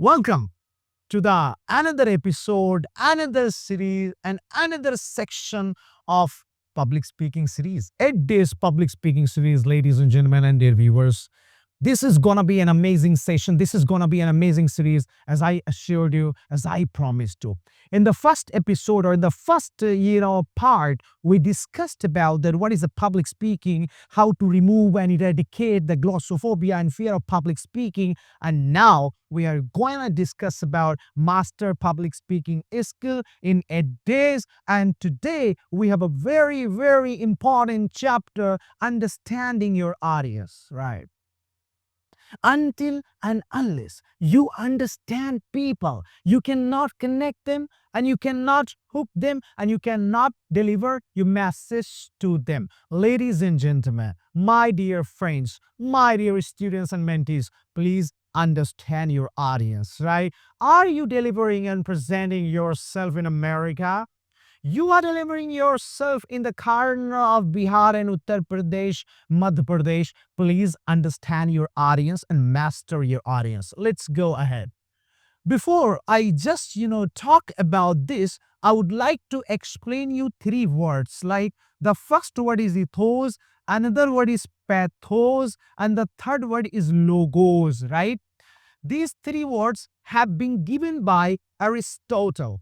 Welcome to the another episode, another series, and another section of public speaking series. 8 days public speaking series, ladies and gentlemen, and dear viewers. This is gonna be an amazing session. This is gonna be an amazing series, as I assured you, as I promised to. In the first episode, or in the first part, we discussed about that what is the public speaking, how to remove and eradicate the glossophobia and fear of public speaking, and now we are going to discuss about master public speaking skill in 8 days. And today we have a very, very important chapter: understanding your audience, right? Until and unless you understand people, you cannot connect them, and you cannot hook them, and you cannot deliver your message to them. Ladies and gentlemen, my dear friends, my dear students and mentees, please understand your audience, right? Are you delivering and presenting yourself in America? You are delivering yourself in the corner of Bihar and Uttar Pradesh, Madhya Pradesh. Please understand your audience and master your audience. Let's go ahead. Before I just, talk about this, I would like to explain you three words. Like the first word is ethos, another word is pathos, and the third word is logos, right? These three words have been given by Aristotle.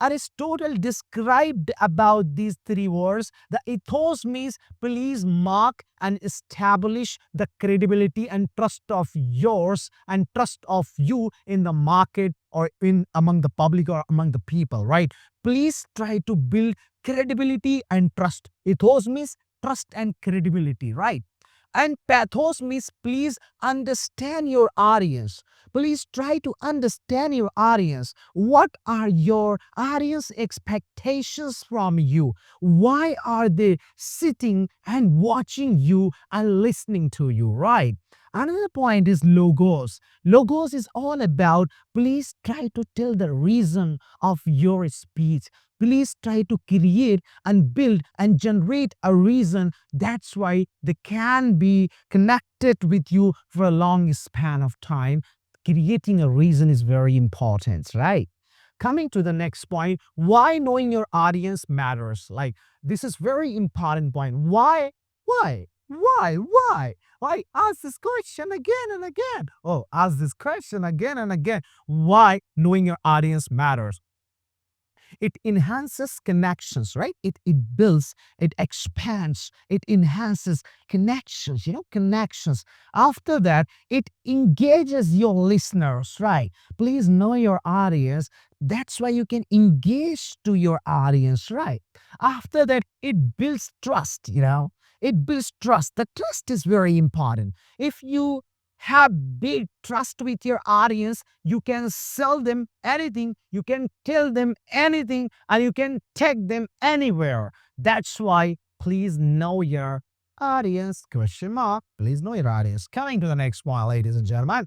Aristotle described about these three words. The ethos means please mark and establish the credibility and trust of yours and trust of you in the market or in among the public or among the people, right? Please try to build credibility and trust. Ethos means trust and credibility, right? And pathos means please understand your audience. Please try to understand your audience. What are your audience expectations from you? Why are they sitting and watching you and listening to you, right? Another point is logos. Logos is all about please try to tell the reason of your speech. Please try to create and build and generate a reason. That's why they can be connected with you for a long span of time. Creating a reason is very important, right? Coming to the next point, why knowing your audience matters. Like this is very important point. Why? Why? Why? Why ask this question again and again? Oh, ask this question again and again. Why knowing your audience matters? It enhances connections, right? It builds, it expands, it enhances connections. After that, it engages your listeners, right? Please know your audience. That's why you can engage to your audience, right? After that, it builds trust. It builds trust. The trust is very important. If you have big trust with your audience, you can sell them anything, you can tell them anything, and you can take them anywhere. That's why please know your audience. Question mark. Please know your audience. Coming to the next one, ladies and gentlemen.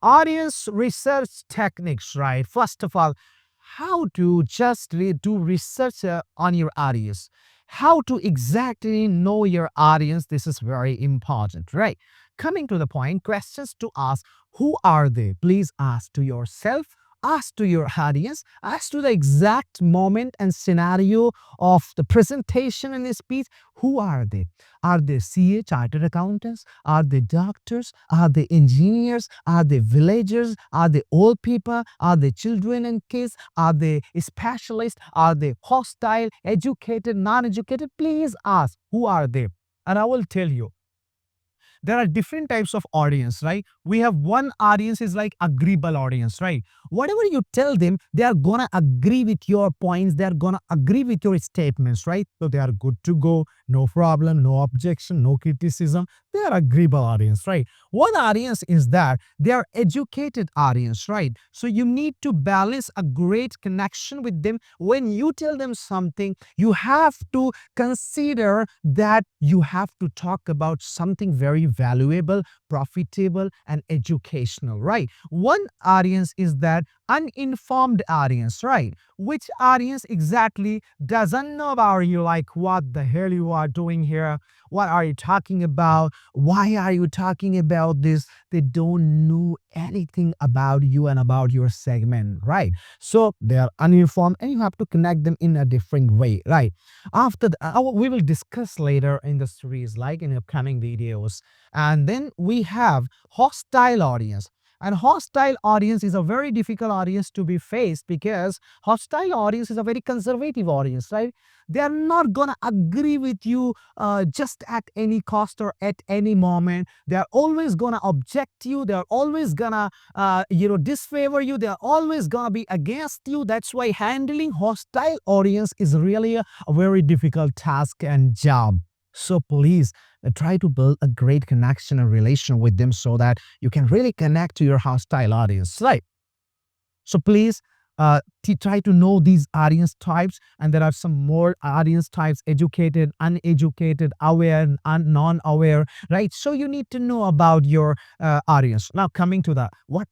Audience research techniques, right? First of all, how to just do research on your audience. How to exactly know your audience. This is very important, right? Coming to the point, questions to ask: who are they? Please ask to yourself, ask to your audience, ask to the exact moment and scenario of the presentation and the speech. Who are they? Are they CA, chartered accountants? Are they doctors? Are they engineers? Are they villagers? Are they old people? Are they children and kids? Are they specialists? Are they hostile, educated, non-educated? Please ask, who are they? And I will tell you, there are different types of audience, right? We have one audience is like agreeable audience, right? Whatever you tell them, they are gonna agree with your points. They are gonna agree with your statements, right? So they are good to go, no problem, no objection, no criticism. They are agreeable audience, right? One audience is that they are educated audience, right? So you need to balance a great connection with them. When you tell them something, you have to consider that you have to talk about something very valuable, profitable, and educational, right? One audience is that uninformed audience, right? Which audience exactly doesn't know about you, like what the hell you are doing here? What are you talking about? Why are you talking about this? They don't know anything about you and about your segment, right? So they are uninformed and you have to connect them in a different way, right? After we will discuss later in the series, like in upcoming videos. And then we have hostile audience. And hostile audience is a very difficult audience to be faced because hostile audience is a very conservative audience, right? They are not gonna agree with you just at any cost or at any moment. They are always gonna object you. They are always gonna disfavor you. They are always gonna be against you. That's why handling hostile audience is really a very difficult task and job. So please try to build a great connection and relation with them so that you can really connect to your hostile audience, right? So please try to know these audience types, and there are some more audience types: educated, uneducated, aware, and non-aware, right? So you need to know about your audience. Now coming to the what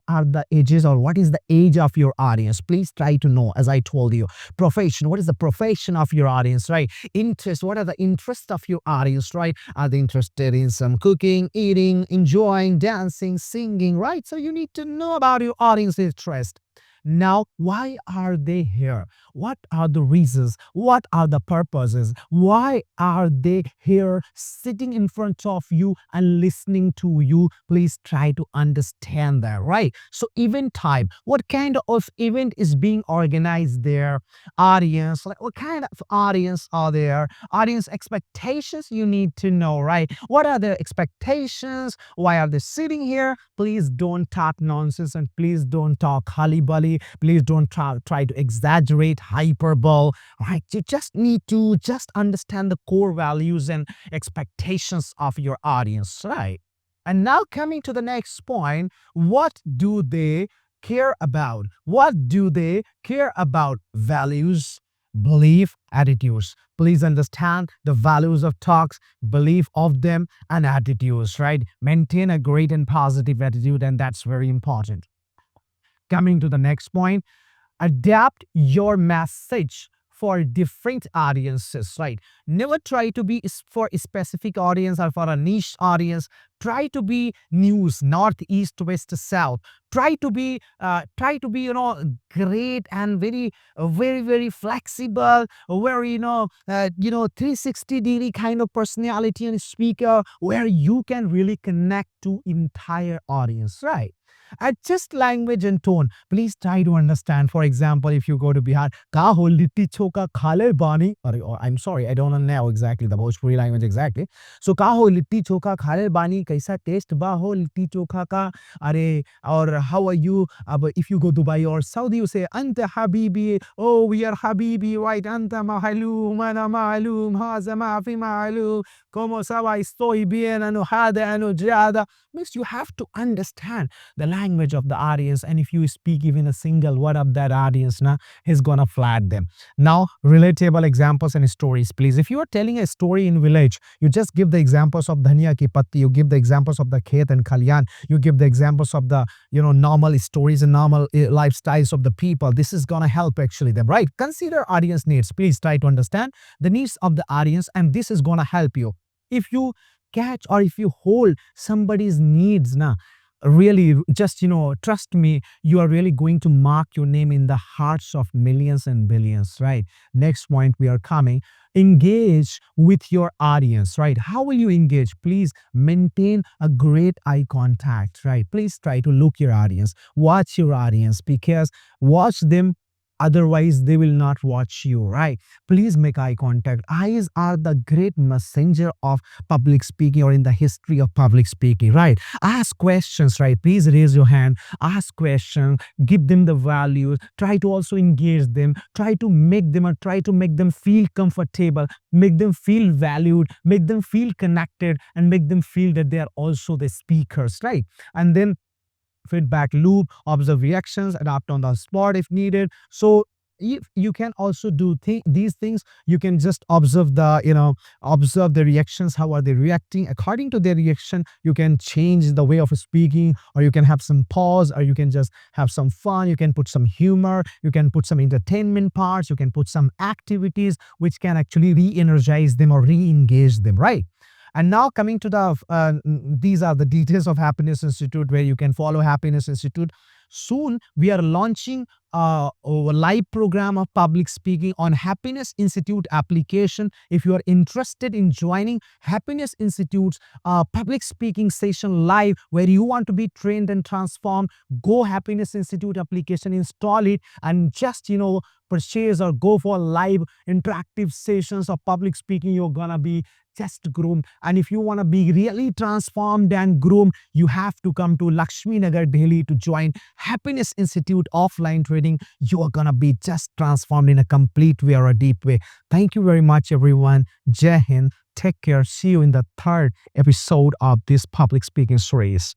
are the ages, or what is the age of your audience? Please try to know. As I told you, profession, what is the profession of your audience, right? Interest, what are the interests of your audience, right? Are they interested in some cooking, eating, enjoying, dancing, singing, right? So you need to know about your audience interest. Now, why are they here? What are the reasons? What are the purposes? Why are they here sitting in front of you and listening to you? Please try to understand that, right? So, event type, what kind of event is being organized there? Audience, like what kind of audience are there? Audience expectations, you need to know, right? What are their expectations? Why are they sitting here? Please don't talk nonsense and please don't talk hullybully. Please don't try to exaggerate, hyperbole, right? You just need to just understand the core values and expectations of your audience, right? And now coming to the next point, what do they care about? What do they care about? Values, belief, attitudes. Please understand the values of talks, belief of them, and attitudes, right? Maintain a great and positive attitude, and that's very important. Coming to the next point, adapt your message for different audiences, right? Never try to be for a specific audience or for a niche audience. Try to be news, north, east, west, south. Try to be great and very flexible, very 360-degree kind of personality and speaker where you can really connect to entire audience, right? Adjust language and tone. Please try to understand. For example, if you go to Bihar, ka ho litti choka khale bani. Or I'm sorry, I don't know exactly the Bhojpuri language exactly. So ka ho litti choka khale bani, kaisa taste ba ho litti chokha ka. Are or how are you? If you go to Dubai or Saudi, you say anta habibi. Oh, we are habibi, right? Anta mahalum, ana malum, haza mafi malum. Como saba estoy bien, ano hada, ano jada. Means you have to understand the language of the audience, and if you speak even a single word of that audience, he's gonna flat them. Now, relatable examples and stories, please. If you are telling a story in village, you just give the examples of dhania ki patti, you give the examples of the khet and kalyan, you give the examples of the normal stories and normal lifestyles of the people. This is gonna help actually them, right? Consider audience needs. Please try to understand the needs of the audience, and this is gonna help you. If you catch or if you hold somebody's needs, really just trust me, you are really going to mark your name in the hearts of millions and billions, right? Next point we are coming, engage with your audience, right? How will you engage? Please maintain a great eye contact, right? Please try to look your audience, watch your audience, because watch them, otherwise they will not watch you, right? Please make eye contact. Eyes are the great messenger of public speaking, or in the history of public speaking, right? Ask questions, right? Please raise your hand, ask questions, give them the values, try to also engage them, try to make them feel comfortable, make them feel valued, make them feel connected, and make them feel that they are also the speakers, right? And then feedback loop, observe reactions, adapt on the spot if needed. So if you can also do these things, you can just observe the reactions. How are they reacting? According to their reaction, you can change the way of speaking, or you can have some pause, or you can just have some fun. You can put some humor, you can put some entertainment parts, you can put some activities which can actually re-energize them or re-engage them, right? And now coming to these are the details of Happiness Institute, where you can follow Happiness Institute. Soon we are launching a live program of public speaking on Happiness Institute application. If you are interested in joining Happiness Institute's public speaking session live, where you want to be trained and transformed, go Happiness Institute application, install it, and just purchase or go for live interactive sessions of public speaking. You're gonna be just groomed. And if you want to be really transformed and groomed, you have to come to Lakshmi Nagar, Delhi, to join Happiness Institute offline training. You are gonna be just transformed in a complete way or a deep way. Thank you very much, everyone. Jai Hind. Take care. See you in the third episode of this public speaking series.